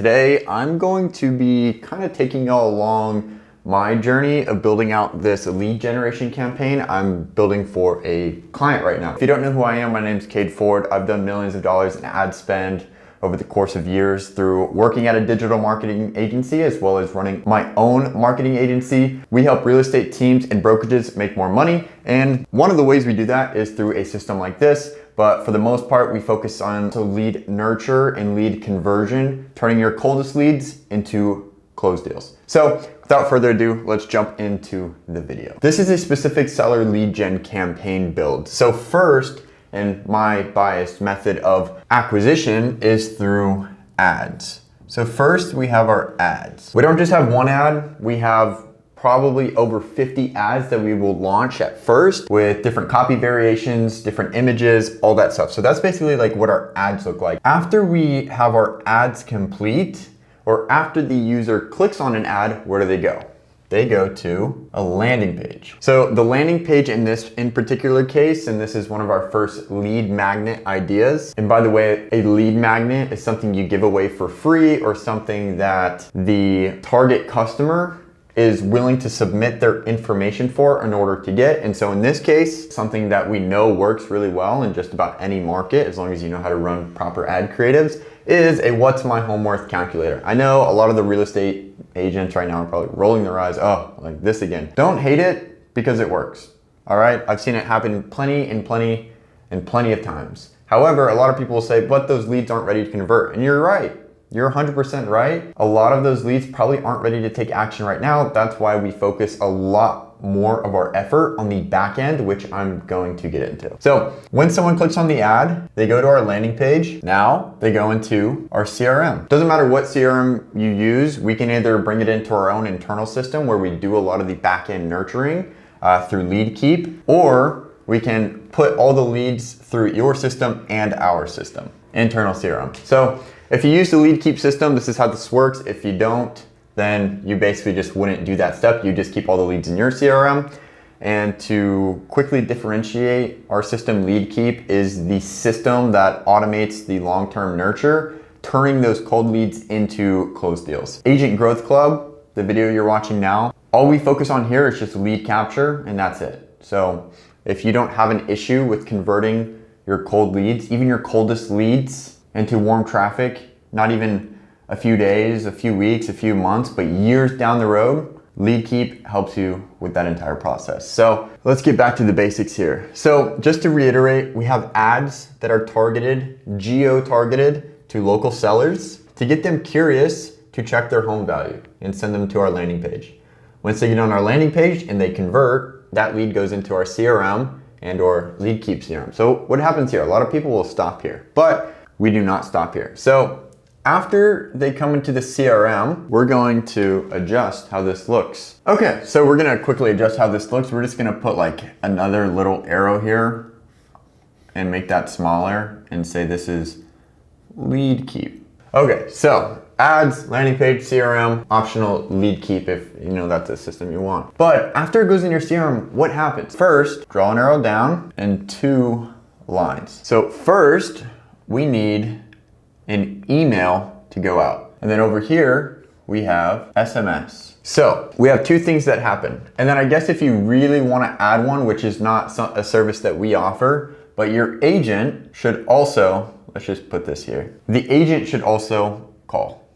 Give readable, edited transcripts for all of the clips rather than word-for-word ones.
Today, I'm going to be kind of taking y'all along my journey of building out this lead generation campaign I'm building for a client right now. If you don't know who I am, my name is Cade Ford. I've done millions of dollars in ad spend over the course of years through working at a digital marketing agency as well as running my own marketing agency. We help real estate teams and brokerages make more money, and one of the ways we do that is through a system like this. But for the most part, we focus on lead nurture and lead conversion, turning your coldest leads into closed deals. So without further ado, let's jump into the video. This is a specific seller lead gen campaign build. So first, and my biased method of acquisition is through ads. So first we have our ads. We don't just have one ad, we have probably over 50 ads that we will launch at first with different copy variations, different images, all that stuff. So that's basically like what our ads look like. After we have our ads complete, or after the user clicks on an ad, where do they go? They go to a landing page. So the landing page in this in particular case, and this is one of our first lead magnet ideas. And by the way, a lead magnet is something you give away for free or something that the target customer is willing to submit their information for in order to get. And so in this case, something that we know works really well in just about any market, as long as you know how to run proper ad creatives, is a what's my home worth calculator. I know a lot of the real estate agents right now are probably rolling their eyes, oh, like this again. Don't hate it because it works, all right? I've seen it happen plenty of times. However, a lot of people will say, but those leads aren't ready to convert. And you're right. You're 100% right. A lot of those leads probably aren't ready to take action right now. That's why we focus a lot more of our effort on the back end, which I'm going to get into. So when someone clicks on the ad, they go to our landing page. Now they go into our CRM. Doesn't matter what CRM you use, we can either bring it into our own internal system where we do a lot of the back end nurturing through LeadKeep, or we can put all the leads through your system and our system, internal CRM. So if you use the LeadKeep system, this is how this works. If you don't, then you basically just wouldn't do that step. You just keep all the leads in your CRM. And to quickly differentiate, our system LeadKeep is the system that automates the long-term nurture, turning those cold leads into closed deals. Agent Growth Club, the video you're watching now, all we focus on here is just lead capture, and that's it. So if you don't have an issue with converting your cold leads, even your coldest leads, into warm traffic, not even a few days, a few weeks, a few months, but years down the road, LeadKeep helps you with that entire process. So let's get back to the basics here. So just to reiterate, we have ads that are targeted, geo-targeted to local sellers to get them curious to check their home value and send them to our landing page. Once they get on our landing page and they convert, that lead goes into our CRM and or LeadKeep CRM. So what happens here? A lot of people will stop here, but we do not stop here. So after they come into the CRM, we're going to adjust how this looks. Okay, so we're gonna quickly adjust how this looks. We're just gonna put like another little arrow here and make that smaller and say this is LeadKeep. Okay, so ads, landing page, CRM, optional LeadKeep if you know that's the system you want. But after it goes in your CRM, what happens? First, draw an arrow down and 2 lines. So first, we need an email to go out. And then over here, we have SMS. So we have 2 things that happen. And then I guess if you really want to add one, which is not a service that we offer, but your agent should also, let's just put this here. The agent should also call.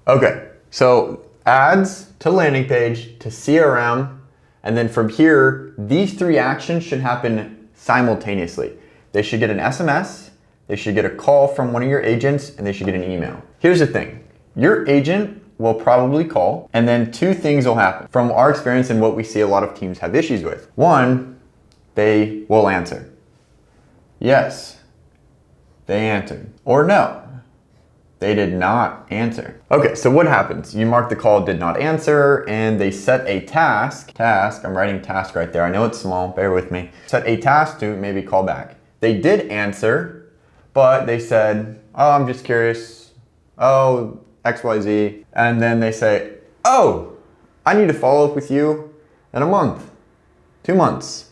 Okay, so ads to landing page to CRM. And then from here, these 3 actions should happen simultaneously. They should get an SMS, they should get a call from one of your agents, and they should get an email. Here's the thing, your agent will probably call, and then 2 things will happen. From our experience and what we see a lot of teams have issues with. 1, they will answer. Yes, they answered. Or no, they did not answer. Okay, so what happens? You mark the call did not answer, and they set a task, I'm writing task right there. I know it's small, bear with me. Set a task to maybe call back. They did answer, but they said, oh, I'm just curious. Oh, XYZ. And then they say, oh, I need to follow up with you in a month, 2 months.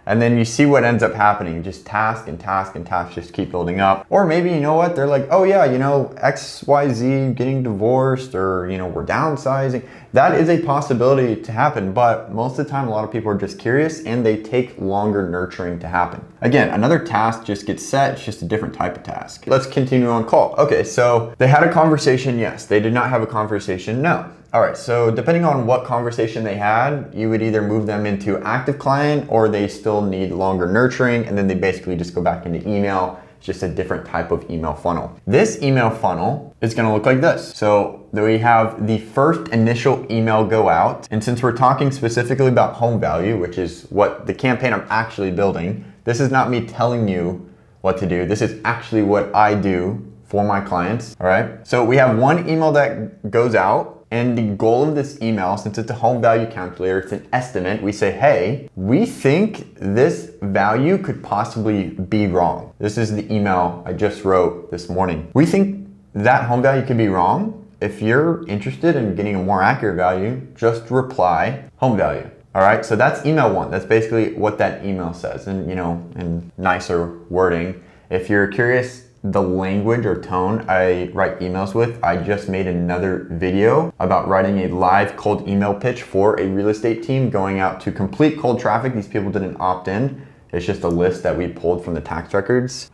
And then you see what ends up happening. Just task and task and task just keep building up. Or maybe, you know what, they're like, oh yeah, you know, XYZ getting divorced, or, you know, we're downsizing. That is a possibility to happen, but most of the time, a lot of people are just curious and they take longer nurturing to happen. Again, another task just gets set, it's just a different type of task. Let's continue on call. Okay, so they had a conversation, yes. They did not have a conversation, no. All right, so depending on what conversation they had, you would either move them into active client or they still need longer nurturing, and then they basically just go back into email. It's just a different type of email funnel. This email funnel is gonna look like this. So we have the first initial email go out, and since we're talking specifically about home value, which is what the campaign I'm actually building, this is not me telling you what to do. This is actually what I do for my clients, all right? So we have one email that goes out, and the goal of this email, since it's a home value calculator, it's an estimate, we say, hey, we think this value could possibly be wrong. This is the email I just wrote this morning. We think that home value could be wrong. If you're interested in getting a more accurate value, just reply home value. All right, so that's email one. That's basically what that email says, and, you know, in nicer wording. If you're curious the language or tone I write emails with, I just made another video about writing a live cold email pitch for a real estate team going out to complete cold traffic. These people didn't opt in. It's just a list that we pulled from the tax records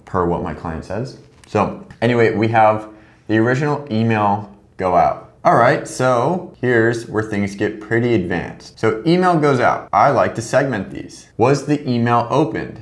per what my client says. So anyway, we have the original email go out. All right, so here's where things get pretty advanced. So email goes out. I like to segment these. Was the email opened?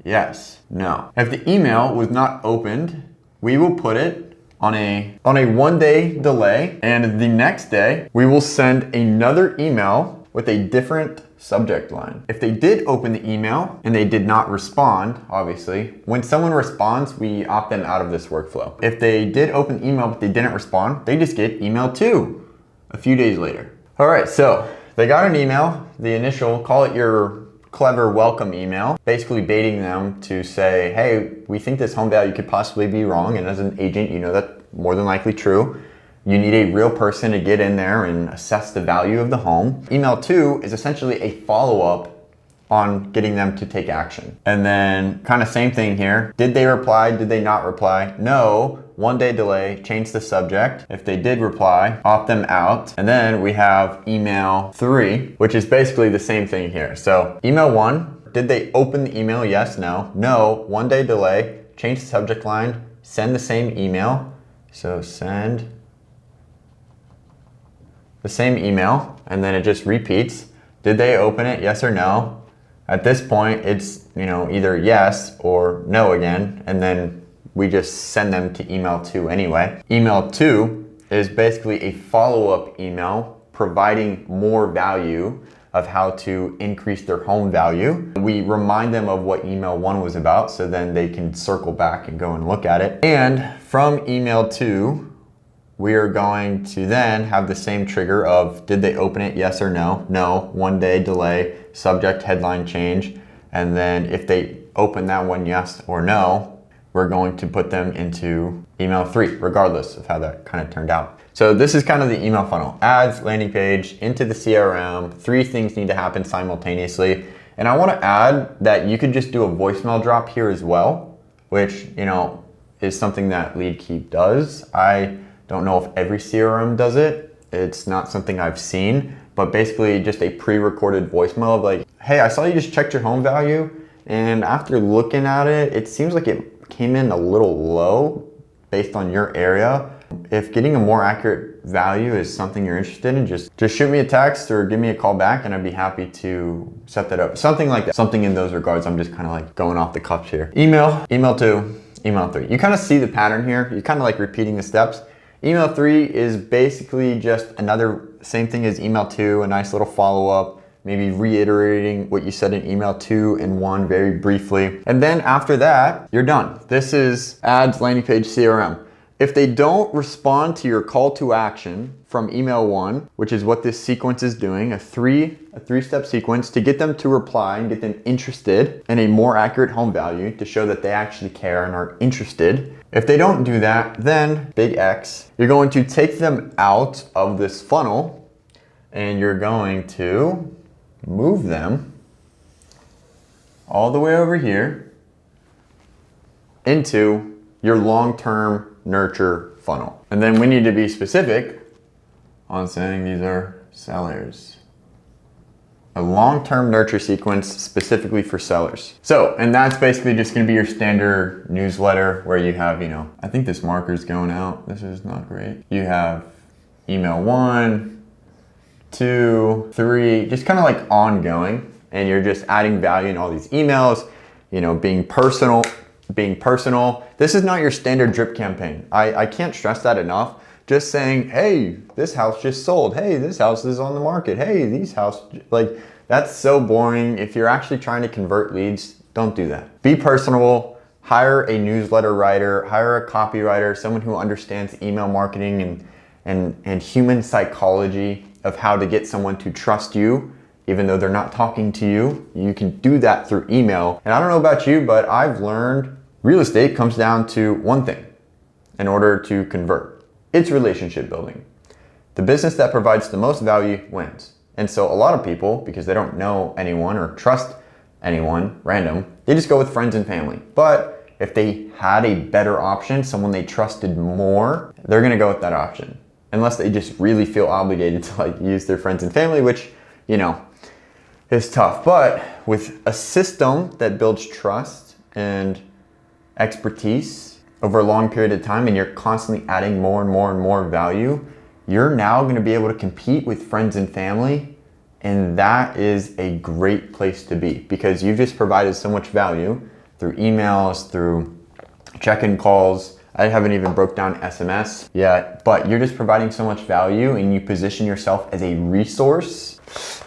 Yes, no. If the email was not opened, we will put it on a 1-day delay, and the next day we will send another email with a different subject line. If they did open the email and they did not respond, obviously, when someone responds, we opt them out of this workflow. If they did open the email but they didn't respond, they just get email 2 a few days later. All right, so they got an email, the initial, call it your clever welcome email, basically baiting them to say, hey, we think this home value could possibly be wrong, and as an agent, you know that's more than likely true. You need a real person to get in there and assess the value of the home. Email 2 is essentially a follow-up on getting them to take action. And then kind of same thing here. Did they reply? Did they not reply? No. 1-day delay, change the subject. If they did reply, opt them out. And then we have email 3, which is basically the same thing here. So email 1, did they open the email? Yes, no. No, 1-day delay, change the subject line, send the same email. So send the same email, and then it just repeats. Did they open it? Yes or no? At this point, it's, you know, either yes or no again, and then we just send them to email 2 anyway. Email 2 is basically a follow-up email providing more value of how to increase their home value. We remind them of what email 1 was about, so then they can circle back and go and look at it. And from email 2, we are going to then have the same trigger of did they open it, yes or no? No, 1-day delay, subject, headline change. And then if they open that one, yes or no, we're going to put them into email 3, regardless of how that kind of turned out. So this is kind of the email funnel. Ads, landing page, into the CRM. 3 things need to happen simultaneously. And I want to add that you could just do a voicemail drop here as well, which, you know, is something that LeadKeep does. I don't know if every CRM does it. It's not something I've seen, but basically just a pre-recorded voicemail of like, hey, I saw you just checked your home value, and after looking at it, it seems like it came in a little low based on your area. If getting a more accurate value is something you're interested in, just shoot me a text or give me a call back and I'd be happy to set that up. Something like that, something in those regards. I'm just kind of like going off the cuff here. Email 2, email 3. You kind of see the pattern here. You're kind of like repeating the steps. Email 3 is basically just another same thing as email 2, a nice little follow-up, maybe reiterating what you said in email 2 and 1 very briefly. And then after that, you're done. This is ads, landing page, CRM. If they don't respond to your call to action from email 1, which is what this sequence is doing, a three-step sequence to get them to reply and get them interested in a more accurate home value to show that they actually care and are interested. If they don't do that, then big X, you're going to take them out of this funnel and you're going to move them all the way over here into your long-term nurture funnel. And then we need to be specific on saying these are sellers. A long-term nurture sequence specifically for sellers. So, and that's basically just gonna be your standard newsletter where you have, I think this marker's going out. This is not great. You have email 1, 2, 3, just kind of like ongoing, and you're just adding value in all these emails, being personal. This is not your standard drip campaign. I can't stress that enough. Just saying, hey, this house just sold. Hey, this house is on the market. Hey, these house, that's so boring. If you're actually trying to convert leads, don't do that. Be personable, hire a newsletter writer, hire a copywriter, someone who understands email marketing and human psychology of how to get someone to trust you, even though they're not talking to you. You can do that through email. And I don't know about you, but I've learned real estate comes down to one thing in order to convert. It's relationship building. The business that provides the most value wins. And so a lot of people, because they don't know anyone or trust anyone random, they just go with friends and family. But if they had a better option, someone they trusted more, they're gonna go with that option. Unless they just really feel obligated to use their friends and family, which, is tough. But with a system that builds trust and expertise over a long period of time, and you're constantly adding more and more and more value, you're now going to be able to compete with friends and family. And that is a great place to be because you've just provided so much value through emails, through check-in calls. I haven't even broke down SMS yet, but you're just providing so much value and you position yourself as a resource.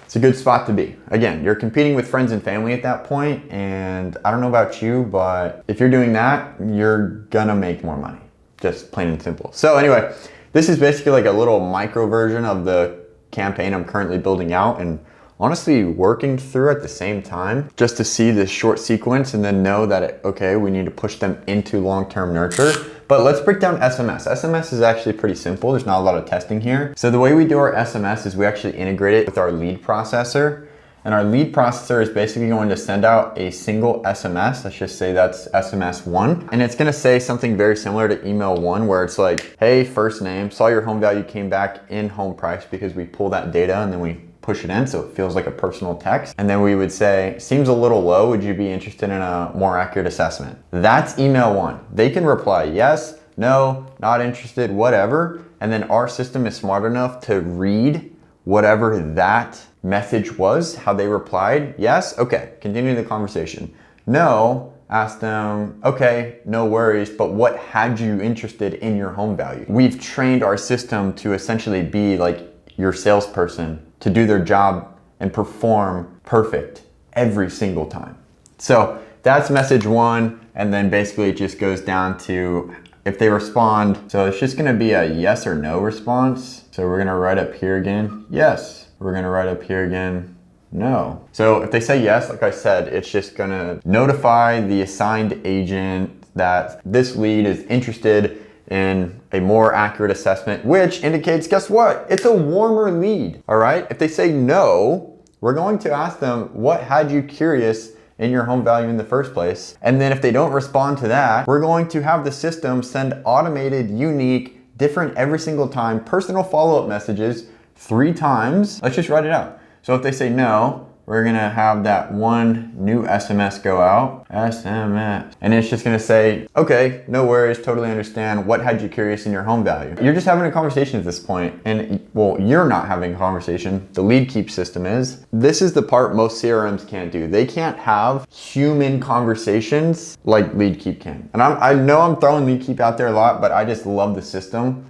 It's a good spot to be. Again, you're competing with friends and family at that point, and I don't know about you, but if you're doing that, you're gonna make more money. Just plain and simple. So anyway, this is basically like a little micro version of the campaign I'm currently building out and honestly working through at the same time, just to see this short sequence and then know that, okay, we need to push them into long-term nurture. But let's break down SMS. SMS is actually pretty simple. There's not a lot of testing here. So the way we do our SMS is we actually integrate it with our lead processor. And our lead processor is basically going to send out a single SMS. Let's just say that's SMS 1. And it's gonna say something very similar to email 1 where it's like, hey, first name, saw your home value came back in home price because we pull that data and then we push it in so it feels like a personal text. And then we would say, seems a little low, would you be interested in a more accurate assessment? That's email 1. They can reply yes, no, not interested, whatever. And then our system is smart enough to read whatever that message was, how they replied. Yes, okay, continue the conversation. No, ask them, okay, no worries, but what had you interested in your home value? We've trained our system to essentially be like your salesperson, to do their job and perform perfect every single time. So that's message 1, and then basically it just goes down to if they respond. So it's just gonna be a yes or no response. So we're gonna write up here again, yes. We're gonna write up here again, no. So if they say yes, like I said, it's just gonna notify the assigned agent that this lead is interested in a more accurate assessment, which indicates, guess what? It's a warmer lead, all right? If they say no, we're going to ask them, what had you curious in your home value in the first place? And then if they don't respond to that, we're going to have the system send automated, unique, different every single time, personal follow-up messages 3 times. Let's just write it out. So if they say no, we're gonna have that one new SMS go out, SMS. And it's just gonna say, okay, no worries, totally understand. What had you curious in your home value? You're just having a conversation at this point, and well, you're not having a conversation, the leadkeep system is. This is the part most CRMs can't do. They can't have human conversations like leadkeep can. And I know I'm throwing leadkeep out there a lot, but I just love the system.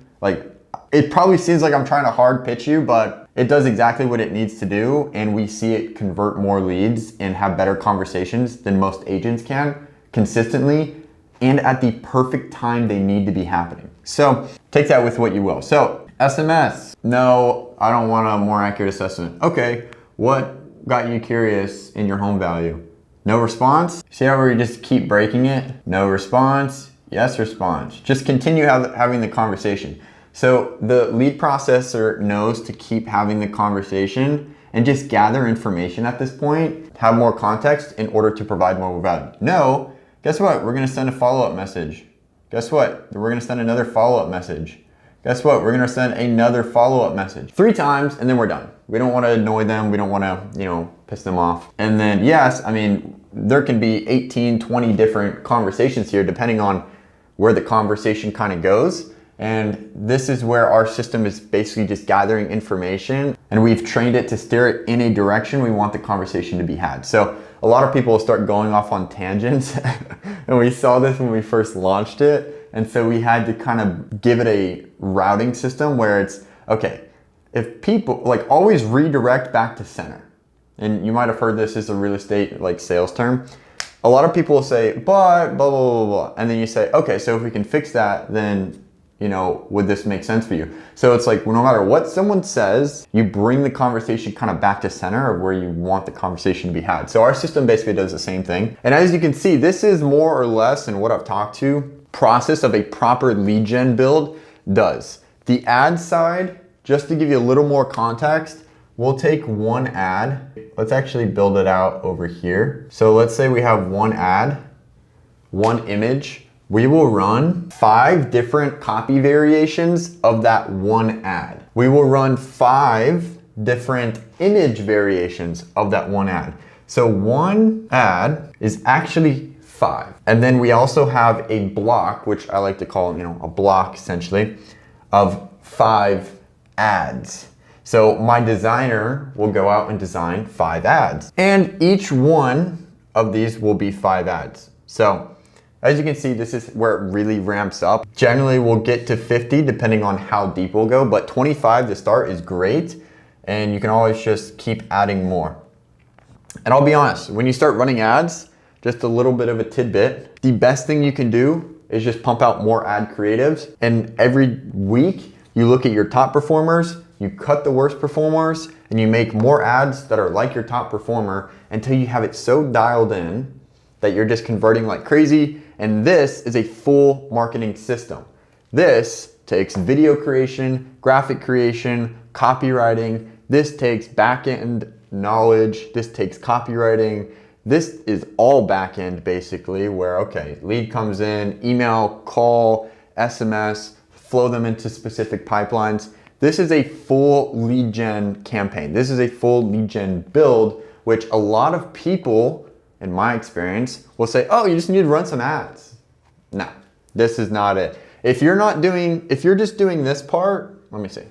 It probably seems like I'm trying to hard pitch you, but it does exactly what it needs to do, and we see it convert more leads and have better conversations than most agents can consistently and at the perfect time they need to be happening. So take that with what you will. So SMS, no, I don't want a more accurate assessment. Okay, what got you curious in your home value? No response? See how we just keep breaking it? No response, yes response. Just continue having the conversation. So the lead processor knows to keep having the conversation and just gather information at this point, have more context in order to provide more value? No, guess what? We're gonna send a follow-up message. Guess what? We're gonna send another follow-up message. Guess what? We're gonna send another follow-up message 3 times and then we're done. We don't wanna annoy them. We don't wanna, piss them off. And then yes, I mean, there can be 18, 20 different conversations here depending on where the conversation kind of goes. And this is where our system is basically just gathering information and we've trained it to steer it in a direction we want the conversation to be had. So a lot of people start going off on tangents and we saw this when we first launched it. And so we had to kind of give it a routing system where it's, okay, if people always redirect back to center. And you might have heard this as a real estate sales term. A lot of people will say, but blah, blah, blah, blah. And then you say, okay, so if we can fix that, then, would this make sense for you? So it's like, no matter what someone says, you bring the conversation kind of back to center of where you want the conversation to be had. So our system basically does the same thing. And as you can see, this is more or less in what I've talked to process of a proper lead gen build does. The ad side, just to give you a little more context, we'll take one ad. Let's actually build it out over here. So let's say we have one ad, one image. We will run 5 different copy variations of that one ad. We will run 5 different image variations of that one ad. So one ad is actually 5. And then we also have a block, which I like to call, a block essentially, of 5 ads. So my designer will go out and design 5 ads. And each one of these will be 5 ads. So as you can see, this is where it really ramps up. Generally, we'll get to 50 depending on how deep we'll go, but 25 to start is great. And you can always just keep adding more. And I'll be honest, when you start running ads, just a little bit of a tidbit, the best thing you can do is just pump out more ad creatives. And every week you look at your top performers, you cut the worst performers, and you make more ads that are like your top performer until you have it so dialed in that you're just converting like crazy. And this is a full marketing system. This takes video creation, graphic creation, copywriting. This takes back-end knowledge. This takes copywriting. This is all back-end basically where, okay, lead comes in, email, call, SMS, flow them into specific pipelines. This is a full lead gen campaign. This is a full lead gen build, which a lot of people, in my experience, will say, oh, you just need to run some ads. No, this is not it. If you're just doing this part, let me see.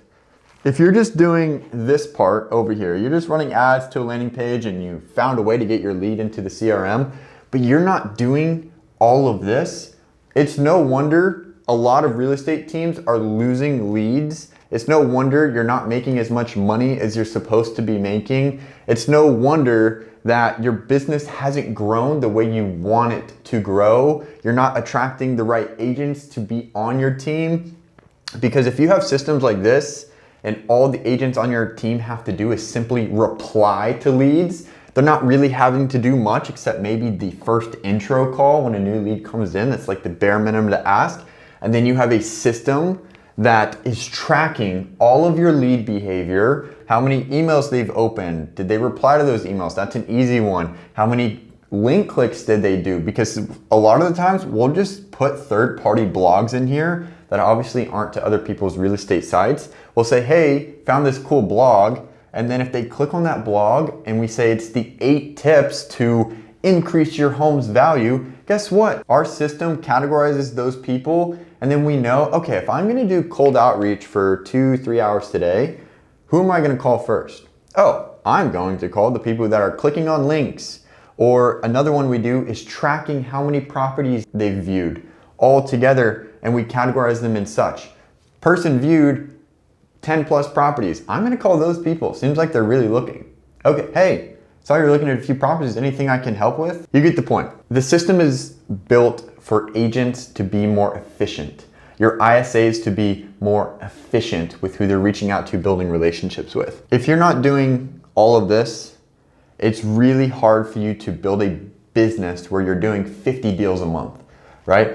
If you're just doing this part over here, you're just running ads to a landing page and you found a way to get your lead into the CRM, but you're not doing all of this, it's no wonder a lot of real estate teams are losing leads. It's no wonder you're not making as much money as you're supposed to be making. It's no wonder that your business hasn't grown the way you want it to grow. You're not attracting the right agents to be on your team. Because if you have systems like this, and all the agents on your team have to do is simply reply to leads, they're not really having to do much except maybe the first intro call when a new lead comes in. That's like the bare minimum to ask. And then you have a system that is tracking all of your lead behavior, how many emails they've opened, did they reply to those emails? That's an easy one. How many link clicks did they do? Because a lot of the times we'll just put third-party blogs in here that obviously aren't to other people's real estate sites. We'll say, hey, found this cool blog. And then if they click on that blog and we say it's the 8 tips to increase your home's value, guess what? Our system categorizes those people. And then we know, okay, if I'm gonna do cold outreach for 2-3 hours today, who am I gonna call first? Oh, I'm going to call the people that are clicking on links. Or another one we do is tracking how many properties they've viewed all together, and we categorize them in such. Person viewed 10 plus properties. I'm gonna call those people. Seems like they're really looking. Okay, hey, saw you're looking at a few properties. Anything I can help with? You get the point. The system is built for agents to be more efficient. Your ISAs to be more efficient with who they're reaching out to, building relationships with. If you're not doing all of this, it's really hard for you to build a business where you're doing 50 deals a month, right?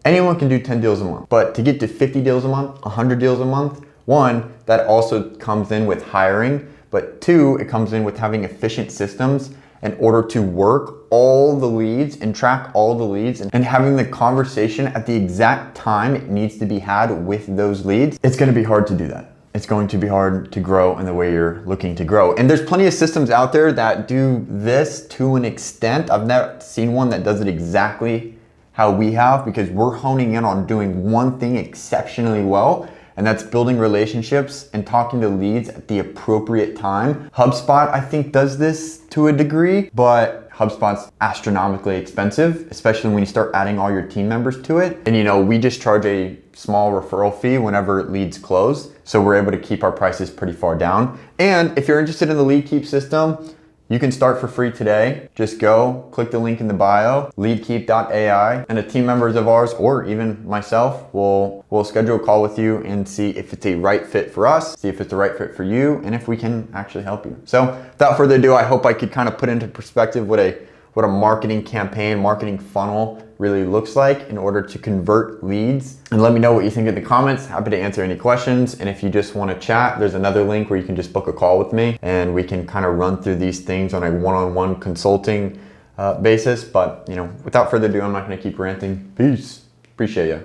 Anyone can do 10 deals a month, but to get to 50 deals a month, 100 deals a month, one, that also comes in with hiring, But two, it comes in with having efficient systems in order to work all the leads and track all the leads and having the conversation at the exact time it needs to be had with those leads. It's gonna be hard to do that. It's going to be hard to grow in the way you're looking to grow. And there's plenty of systems out there that do this to an extent. I've never seen one that does it exactly how we have, because we're honing in on doing one thing exceptionally well, and that's building relationships and talking to leads at the appropriate time. HubSpot, I think, does this to a degree, but HubSpot's astronomically expensive, especially when you start adding all your team members to it. And we just charge a small referral fee whenever leads close, so we're able to keep our prices pretty far down. And if you're interested in the LeadKeep system, you can start for free today. Just go, click the link in the bio, leadkeep.ai, and the team members of ours, or even myself, will schedule a call with you and see if it's a right fit for us, see if it's the right fit for you, and if we can actually help you. So without further ado, I hope I could kind of put into perspective what a marketing campaign, marketing funnel really looks like in order to convert leads. And let me know what you think in the comments. Happy to answer any questions. And if you just want to chat, there's another link where you can just book a call with me and we can kind of run through these things on a one-on-one consulting basis. But without further ado, I'm not going to keep ranting. Peace. Appreciate you.